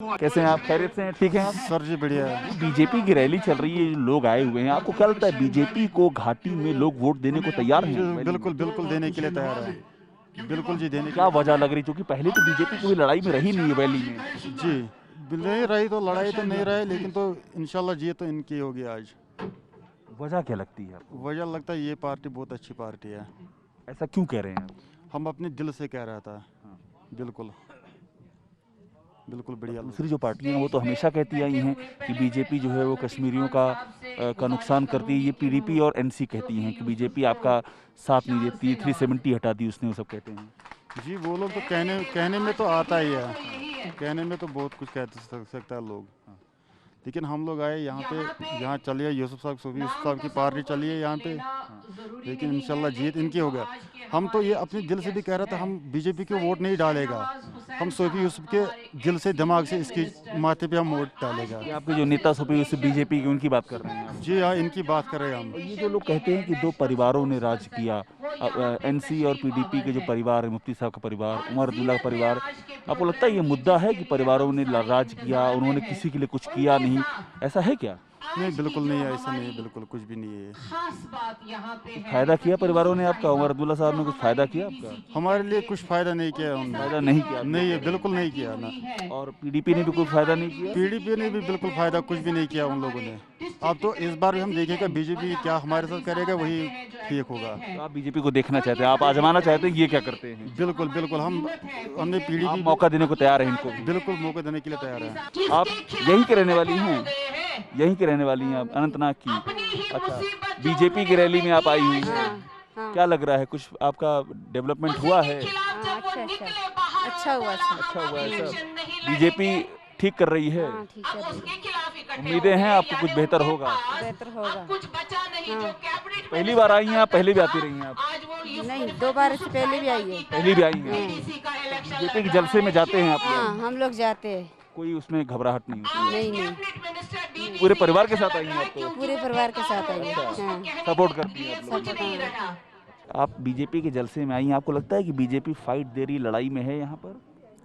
कैसे हैं आप? खैरियत से हैं? ठीक हैं आप? सर जी बढ़िया है। बीजेपी की रैली चल रही है, लोग आए हुए हैं, आपको क्या लगता है बीजेपी को घाटी में लोग वोट देने को तैयार हैं जी रैली में? बिल्कुल बिल्कुल देने के लिए तैयार है। बिल्कुल जी देने के क्या लिए वजह लग रही, क्योंकि पहले तो बीजेपी कोई लड़ाई में रही नहीं है वैली में। जी नहीं रही तो लड़ाई तो नहीं रही, लेकिन तो इंशाल्लाह जी तो इनकी होगी आज। वजह क्या लगती है आपको? वजह लगता है ये पार्टी बहुत अच्छी पार्टी है। ऐसा क्यों कह रहे हैं आप? हम अपने दिल से कह रहा था। बिल्कुल बिल्कुल बढ़िया। दूसरी जो पार्टियां हैं वो तो हमेशा कहती आई हैं कि बीजेपी जो है वो कश्मीरियों का नुकसान करती है। ये पीडीपी और एनसी कहती हैं कि बीजेपी आपका साथ नहीं देती, 370 हटा दी उसने, वो सब कहते हैं। जी वो लोग तो कहने में तो आता ही है, कहने में तो बहुत कुछ कह सकता है लोग, लेकिन हम लोग आए यहाँ पे, यहाँ चलिए यूसुफ साहब की पार्टी चलिए यहाँ पे, लेकिन इंशाल्लाह जीत इनकी होगा। हम तो ये अपने दिल से भी कह रहे थे हम बीजेपी को वोट नहीं डालेगा, हम सूफी यूसुफ के दिल से दिमाग से इसकी माथे पे हम वोट डालेगा। ये आपके जो नेता सूफी यूसुफ बीजेपी की, उनकी बात कर रहे हैं आप? जी हाँ इनकी बात कर रहे हैं हम। और ये जो लोग कहते हैं कि दो परिवारों ने राज किया, एनसी और पीडीपी के जो परिवार है, मुफ्ती साहब का परिवार, उमर अब्दुल्ला का परिवार, आपको लगता है ये मुद्दा है कि परिवारों ने राज किया, उन्होंने किसी के लिए कुछ किया नहीं, ऐसा है क्या? नहीं बिल्कुल नहीं है, ऐसा नहीं है, बिल्कुल कुछ भी नहीं है। फायदा किया परिवारों ने आपका? उमर अब्दुल्ला साहब ने कुछ फायदा किया आपका? हमारे लिए कुछ फायदा नहीं किया उन्होंने। फायदा नहीं किया? नहीं है, बिल्कुल नहीं किया ना। और पीडीपी ने भी कोई फायदा नहीं किया? पीडीपी ने भी बिल्कुल फायदा कुछ भी नहीं किया उन लोगों ने। अब तो इस बार भी हम देखेंगे बीजेपी क्या हमारे साथ करेगा, वही ठीक होगा। तो आप बीजेपी को देखना चाहते हैं, आप आजमाना चाहते हैं ये क्या करते हैं? बिल्कुल बिल्कुल हमने आप पीडीपी मौका देने को तैयार हैं इनको? बिल्कुल मौका देने के लिए तैयार है। आप यहीं के रहने वाली हैं? यहीं की रहने वाली हैं आप, अनंतनाग की? अच्छा, बीजेपी की रैली में आप आई हुई हैं। हाँ। क्या लग रहा है, कुछ आपका डेवलपमेंट हुआ है? अच्छा हुआ। अच्छा हुआ है सर? बीजेपी ठीक कर रही है? हाँ ठीक है, उम्मीदें हैं आपको कुछ बेहतर होगा? बेहतर होगा। हाँ। पहली बार आई हैं आप? पहले भी आती रही हैं आप? नहीं, 2 बार से पहले भी आई है। पहली भी आई हैं? बीजेपी के जलसे में जाते हैं आप हाँ लोग? हम लोग जाते हैं। कोई उसमें घबराहट नहीं होती? नहीं नहीं, पूरे परिवार के साथ आई हैं आप तो? पूरे परिवार के साथ आई है। हाँ सपोर्ट करती हैं आप लोग? सब। हाँ। आप बीजेपी के जलसे में आई हैं, आपको लगता है कि बीजेपी फाइट दे रही, लड़ाई में है यहाँ पर?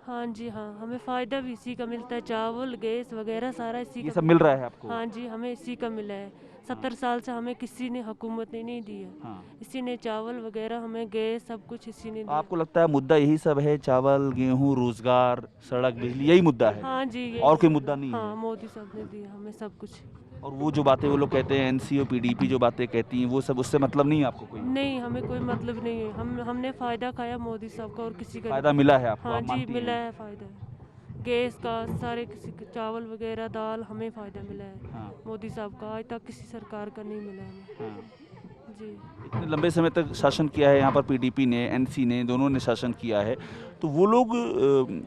हाँ जी, हाँ हमें फ़ायदा भी इसी का मिलता है, चावल गैस वगैरह सारा इसी ये का सब मिल रहा है आपको? हाँ जी, हमें इसी का मिला है। 70 साल से हमें किसी ने हुकूमत ने नहीं दी है। हाँ। इसी ने चावल वगैरह हमें गैस सब कुछ इसी ने दिया। आपको लगता है मुद्दा यही सब है, चावल गेहूं रोजगार सड़क बिजली, यही मुद्दा है? हाँ जी, ये और कोई मुद्दा नहीं हाँ है? मोदी साहब ने दिया हमें सब कुछ। और वो जो बातें वो लोग कहते हैं, एनसी और पीडीपी जो बातें कहती हैं, वो सब, उससे मतलब नहीं है आपको कोई? नहीं, हमें कोई मतलब नहीं है। हमने फ़ायदा खाया मोदी साहब का और किसी का फायदा नहीं। मिला है आपको? हाँ आप जी, मानती मिला हैं? है फ़ायदा। गैस का सारे किसी का, चावल वगैरह दाल, हमें फ़ायदा मिला है। हाँ। मोदी साहब का आज तक किसी सरकार का नहीं मिला हमें। हाँ। जी। इतने लंबे समय तक शासन किया है यहाँ पर पीडीपी ने, एनसी ने, दोनों ने शासन किया है, तो वो लोग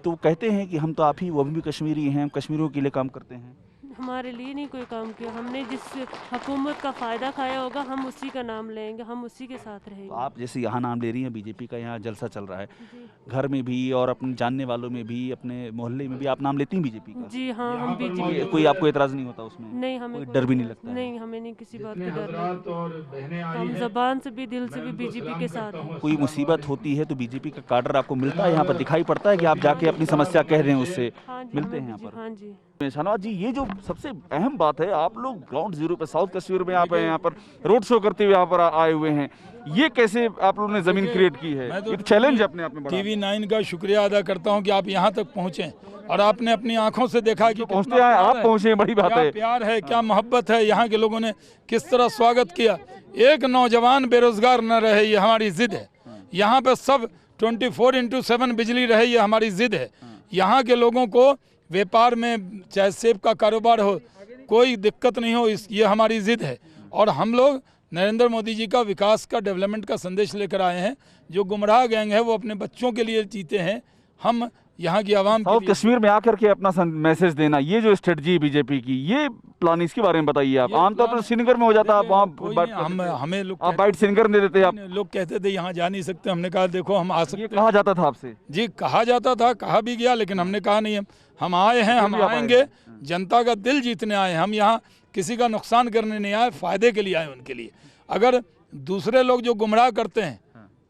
तो कहते हैं कि हम तो आप ही, वो भी कश्मीरी हैं, हम कश्मीरियों के लिए काम करते हैं। हमारे लिए नहीं कोई काम किया। हमने जिस हुकूमत का फ़ायदा खाया होगा हम उसी का नाम लेंगे, हम उसी के साथ तो रहेंगे। आप जैसे यहाँ नाम ले रही हैं, बीजेपी का यहाँ जलसा चल रहा है, जी। घर में भी और अपने जानने वालों में भी, अपने मोहल्ले में भी आप नाम लेती हैं बीजेपी का? जी हाँ, हम बीजेपी। कोई आपको एतराज़ नहीं होता उसमें? नहीं, हमें कोई डर भी नहीं लगता है? नहीं, हमें नहीं किसी बात का डर नहीं। हम ज़बान से भी दिल से भी बीजेपी के साथ हैं। कोई मुसीबत होती है तो बीजेपी का काडर आपको मिलता है यहाँ पर, दिखाई पड़ता है कि आप जाके अपनी समस्या कह रहे हैं, उससे हाँ जी, मिलते हैं यहाँ पर? हाँ जी। शाहनवाज जी, ये जो सबसे अहम बात है, आप लोग ग्राउंड जीरो पे साउथ कश्मीर में आप यहाँ पर रोड शो करते हुए यहाँ पर आए हुए हैं, ये कैसे आप लोगों ने जमीन क्रिएट की है? तो एक चैलेंज अपने आप में बड़ा। टीवी 9 का शुक्रिया अदा करता हूं कि आप यहां तक पहुंचे और आपने अपनी आंखों से देखा कि पहुंचते कितना हैं, प्यार आप है, पहुंचे, बड़ी बात क्या है। प्यार है, क्या मोहब्बत है, यहाँ के लोगों ने किस तरह स्वागत किया। एक नौजवान बेरोजगार न रहे, ये हमारी जिद है। यहाँ पे सब 24/7 बिजली रहे, ये हमारी जिद है। यहाँ के लोगों को व्यापार में चाहे सेब का कारोबार हो, कोई दिक्कत नहीं हो, ये हमारी जिद है। और हम लोग नरेंद्र मोदी जी का विकास का, डेवलपमेंट का संदेश लेकर आए हैं। जो गुमराह गैंग है वो अपने बच्चों के लिए जीते हैं, हम यहाँ की आवाम के साउथ लिए। कश्मीर में आकर के अपना मैसेज देना, ये जो स्ट्रेटजी है बीजेपी की, ये प्लान, इसके बारे में बताइए आप। आमतौर पर श्रीनगर में हो जाता है, आप वहाँ हमें लोग आप बाइट श्रीनगर में दे देते हैं आप। लोग कहते थे यहाँ जा नहीं सकते, हमने कहा देखो हम आ ये सकते। कहा जाता था आपसे? जी कहा जाता था, कहा भी गया, लेकिन हमने कहा नहीं, हम आए हैं, हम आएंगे, जनता का दिल जीतने आए हैं। हम यहाँ किसी का नुकसान करने नहीं आए, फायदे के लिए आए उनके लिए। अगर दूसरे लोग जो गुमराह करते हैं,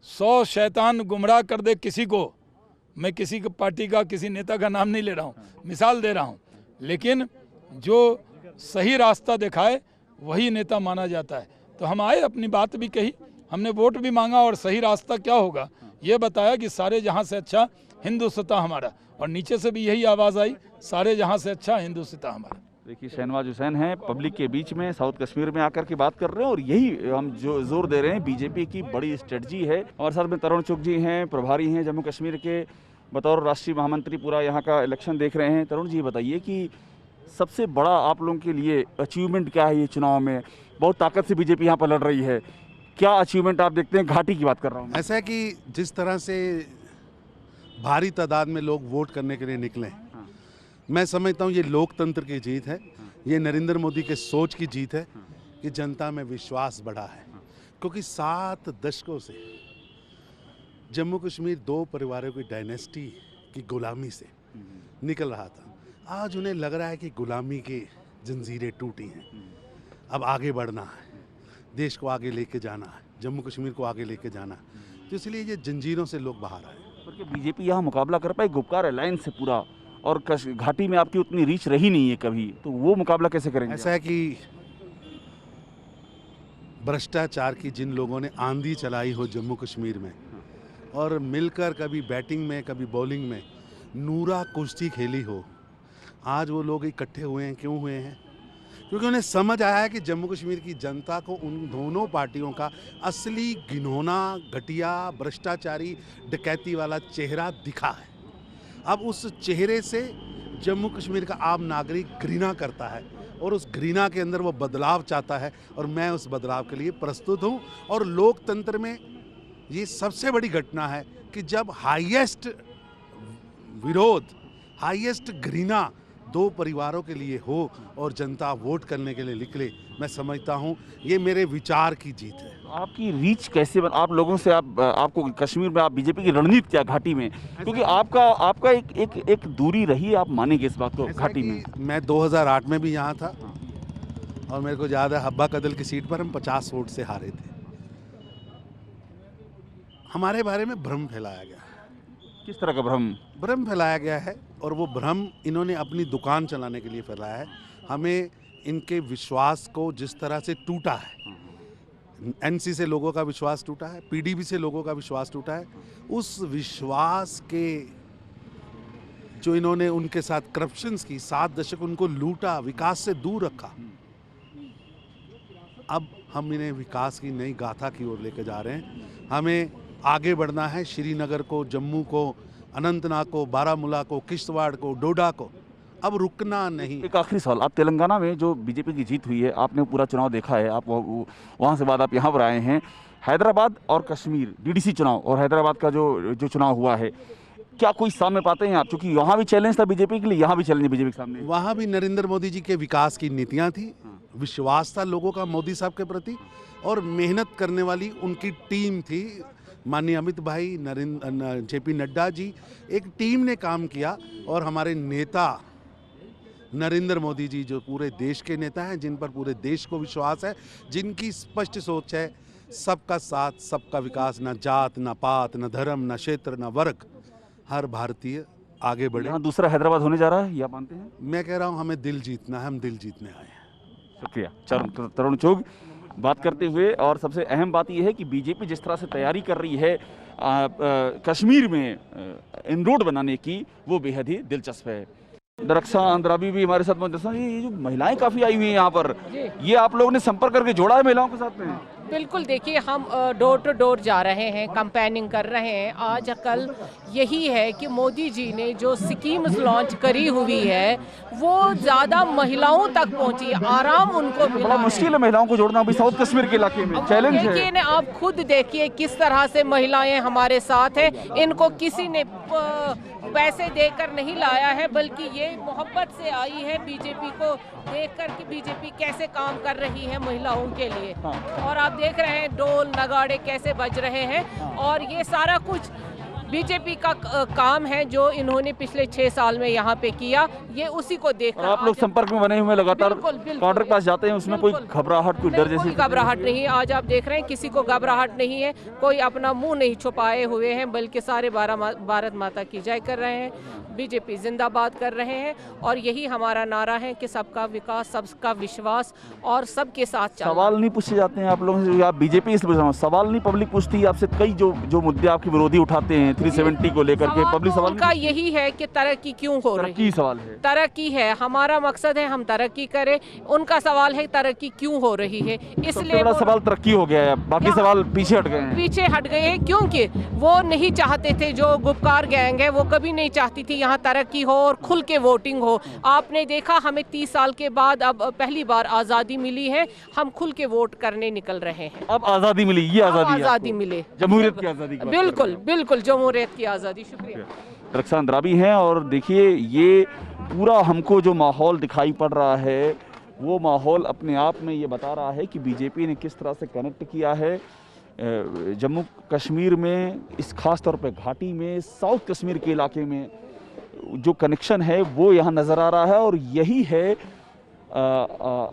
100 शैतान गुमराह कर दे किसी को, मैं किसी पार्टी का किसी नेता का नाम नहीं ले रहा हूँ, मिसाल दे रहा हूँ, लेकिन जो सही रास्ता दिखाए वही नेता माना जाता है। तो हम आए, अपनी बात भी कही, हमने वोट भी मांगा और सही रास्ता क्या होगा ये बताया कि सारे जहां से अच्छा हिंदुस्तान हमारा, और नीचे से भी यही आवाज़ आई, सारे जहां से अच्छा हिंदुस्तान हमारा। देखिए शहनवाज हुसैन हैं, पब्लिक के बीच में साउथ कश्मीर में आकर के बात कर रहे हैं और यही हम जो जोर दे रहे हैं, बीजेपी की बड़ी स्ट्रेटजी है। हमारे साथ में तरुण चुग जी हैं, प्रभारी हैं जम्मू कश्मीर के, बतौर राष्ट्रीय महामंत्री पूरा यहाँ का इलेक्शन देख रहे हैं। तरुण जी बताइए कि सबसे बड़ा आप लोगों के लिए अचीवमेंट क्या है ये चुनाव में? बहुत ताकत से बीजेपी यहाँ पर लड़ रही है, क्या अचीवमेंट आप देखते हैं? घाटी की बात कर रहा हूँ। ऐसा है कि जिस तरह से भारी तादाद में लोग वोट करने के लिए निकले, मैं समझता हूँ ये लोकतंत्र की जीत है, ये नरेंद्र मोदी के सोच की जीत है कि जनता में विश्वास बढ़ा है। क्योंकि 7 दशकों से जम्मू कश्मीर 2 परिवारों की डायनेस्टी की गुलामी से निकल रहा था। आज उन्हें लग रहा है कि गुलामी की जंजीरें टूटी हैं, अब आगे बढ़ना है, देश को आगे लेके जाना है, जम्मू कश्मीर को आगे लेके जाना है। तो इसलिए ये जंजीरों से लोग बाहर आए। क्योंकि बीजेपी यहाँ मुकाबला कर पाए गुपकार अलायंस से पूरा, और घाटी में आपकी उतनी रीच रही नहीं है कभी, तो वो मुकाबला कैसे करेंगे? ऐसा है कि भ्रष्टाचार की जिन लोगों ने आंधी चलाई हो जम्मू कश्मीर में, और मिलकर कभी बैटिंग में कभी बॉलिंग में नूरा कुश्ती खेली हो, आज वो लोग इकट्ठे हुए हैं। क्यों हुए हैं? क्योंकि उन्हें समझ आया है कि जम्मू कश्मीर की जनता को उन दोनों पार्टियों का असली घिनौना, घटिया, भ्रष्टाचारी, डकैती वाला चेहरा दिखा है। अब उस चेहरे से जम्मू कश्मीर का आम नागरिक घृणा करता है और उस घृणा के अंदर वो बदलाव चाहता है, और मैं उस बदलाव के लिए प्रस्तुत हूँ। और लोकतंत्र में ये सबसे बड़ी घटना है कि जब हाईएस्ट विरोध, हाईएस्ट घृणा 2 परिवारों के लिए हो और जनता वोट करने के लिए निकले, मैं समझता हूँ ये मेरे विचार की जीत है। आपकी रीच कैसे आप लोगों से आपको कश्मीर में आप बीजेपी की रणनीति क्या घाटी में? क्योंकि आपका एक दूरी रही है, आप मानेंगे इस बात को घाटी में? मैं 2008 में भी यहाँ था और मेरे को याद है हब्बा कदल की सीट पर हम 50 वोट से हारे थे। हमारे बारे में भ्रम फैलाया गया। किस तरह का भ्रम? भ्रम फैलाया गया है, और वो भ्रम इन्होंने अपनी दुकान चलाने के लिए फैलाया है। हमें इनके विश्वास को जिस तरह से टूटा है, एनसी से लोगों का विश्वास टूटा है, पीडीपी से लोगों का विश्वास टूटा है, उस विश्वास के जो इन्होंने उनके साथ करप्शंस की 7 दशक उनको लूटा, विकास से दूर रखा, अब हम इन्हें विकास की नई गाथा की ओर लेकर जा रहे हैं। हमें आगे बढ़ना है, श्रीनगर को, जम्मू को, अनंतनाग को, बारामूला को, किश्तवाड़ को, डोडा को, अब रुकना नहीं। एक आखिरी सवाल, आप तेलंगाना में जो बीजेपी की जीत हुई है, आपने पूरा चुनाव देखा है, आप वहाँ से बाद आप यहाँ पर आए हैं, हैदराबाद और कश्मीर डीडीसी चुनाव और हैदराबाद का जो चुनाव हुआ है, क्या कोई सामने पाते हैं आप? क्योंकि यहाँ भी चैलेंज था बीजेपी के लिए, यहाँ भी चैलेंज है बीजेपी के सामने। वहाँ भी नरेंद्र मोदी जी के विकास की नीतियाँ थी, विश्वास था लोगों का मोदी साहब के प्रति, और मेहनत करने वाली उनकी टीम थी। माननीय अमित भाई, जेपी नड्डा जी, एक टीम ने काम किया, और हमारे नेता नरेंद्र मोदी जी जो पूरे देश के नेता हैं, जिन पर पूरे देश को विश्वास है, जिनकी स्पष्ट सोच है सबका साथ, सबका विकास, ना जात, ना पात, ना धर्म, ना क्षेत्र, ना वर्ग, हर भारतीय आगे बढ़े। यहाँ दूसरा हैदराबाद होने जा रहा है, या मानते हैं? मैं कह रहा हूँ हमें दिल जीतना है, हम दिल जीतने आए हैं। शुक्रिया तरुण चुग बात करते हुए। और सबसे अहम बात यह है कि बीजेपी जिस तरह से तैयारी कर रही है कश्मीर में इनरोड बनाने की, वो बेहद ही दिलचस्प है। दरक्षा अंद्राबी भी हमारे साथ मौजूद हैं। ये जो महिलाएं काफ़ी आई हुई हैं यहाँ पर, ये आप लोगों ने संपर्क करके जोड़ा है महिलाओं के साथ में? बिल्कुल, देखिए हम डोर टू डोर जा रहे हैं, कैंपेनिंग कर रहे हैं। आज कल यही है कि मोदी जी ने जो स्कीम्स लॉन्च करी हुई है वो ज़्यादा महिलाओं तक पहुंची, आराम उनको मिला। बड़ा मुश्किल है महिलाओं को जोड़ना अभी साउथ कश्मीर के इलाके में, चैलेंज है। देखिए ना, आप खुद देखिए किस तरह से महिलाएं हमारे साथ हैं। इनको किसी ने पैसे देकर नहीं लाया है, बल्कि ये मोहब्बत से आई है बीजेपी को देखकर कि बीजेपी कैसे काम कर रही है महिलाओं के लिए। और आप देख रहे हैं ढोल नगाड़े कैसे बज रहे हैं, और ये सारा कुछ बीजेपी का काम है जो इन्होंने पिछले 6 साल में यहाँ पे किया, ये उसी को देख और आप लोग संपर्क में बने हुए हैं लगातार, काउंटर के पास जाते हैं, उसमें कोई घबराहट, कोई डर जैसी? कोई घबराहट नहीं, आज आप देख रहे हैं किसी को घबराहट नहीं है, कोई अपना मुंह नहीं छुपाए हुए हैं, बल्कि सारे भारत माता की जय कर रहे हैं, बीजेपी जिंदाबाद कर रहे हैं। और यही हमारा नारा है कि सबका विकास, सबका विश्वास और सबके साथ चलना। सवाल नहीं पूछे जाते हैं आप लोगों से? आप बीजेपी इसलिए पूछ रहा हूं, सवाल नहीं पब्लिक पूछती है आपसे? कई जो मुद्दे आपके विरोधी उठाते हैं 370 को लेकर के, पब्लिक सवाल उनका यही है कि तरक्की क्यों हो रही की सवाल है? तरक्की है, हमारा मकसद है हम तरक्की करें, उनका सवाल है तरक्की क्यों हो रही है। इसलिए बड़ा सवाल तरक्की हो गया है, बाकी सवाल पीछे हट गए हैं। पीछे हट गए हैं क्योंकि वो नहीं चाहते थे, जो गुपकार गैंग है वो कभी नहीं चाहती थी यहाँ तरक्की हो और खुल के वोटिंग हो। आपने देखा हमें 30 साल के बाद अब पहली बार आज़ादी मिली है, हम खुल के वोट करने निकल रहे हैं। अब आज़ादी मिली, ये आज़ादी मिले, जमहूरियत की आज़ादी की बात कर रहे हैं। बिल्कुल बिल्कुल जमहूरियत की आज़ादी। शुक्रिया। रक्षा अंद्राबी हैं और देखिए ये पूरा हमको जो माहौल दिखाई पड़ रहा है वो माहौल अपने आप में ये बता रहा है कि बीजेपी ने किस तरह से कनेक्ट किया है जम्मू कश्मीर में, इस खास तौर पे घाटी में, साउथ कश्मीर के इलाके में जो कनेक्शन है वो यहाँ नज़र आ रहा है। और यही है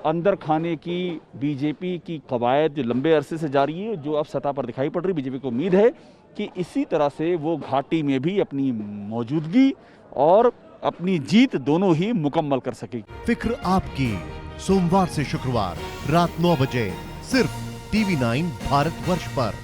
अंदर खाने की बीजेपी की कवायद जो लंबे अरसे से जारी है, जो अब सतह पर दिखाई पड़ रही। बीजेपी को उम्मीद है कि इसी तरह से वो घाटी में भी अपनी मौजूदगी और अपनी जीत दोनों ही मुकम्मल कर सकेगी। फिक्र आपकी, सोमवार से शुक्रवार रात 9 बजे सिर्फ TV9 भारतवर्ष पर।